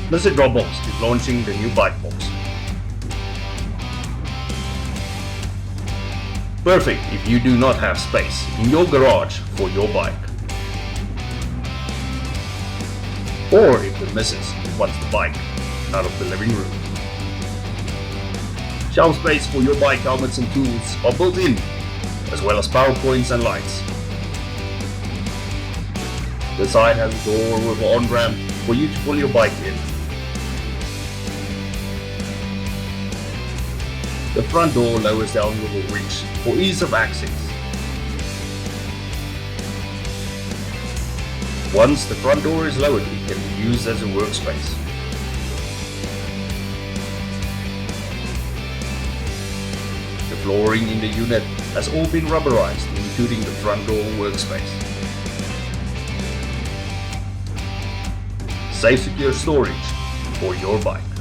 Mr. Dropbox is launching the new bike box. Perfect if you do not have space in your garage for your bike. Or if the missus wants the bike out of the living room. Shelf space for your bike helmets and tools are built in, as well as power points and lights. The side has a door with an on-ramp for you to pull your bike in. The front door lowers down with a winch for ease of access. Once the front door is lowered, it can be used as a workspace. The flooring in the unit has all been rubberized, including the front door workspace. Safe, secure storage for your bike.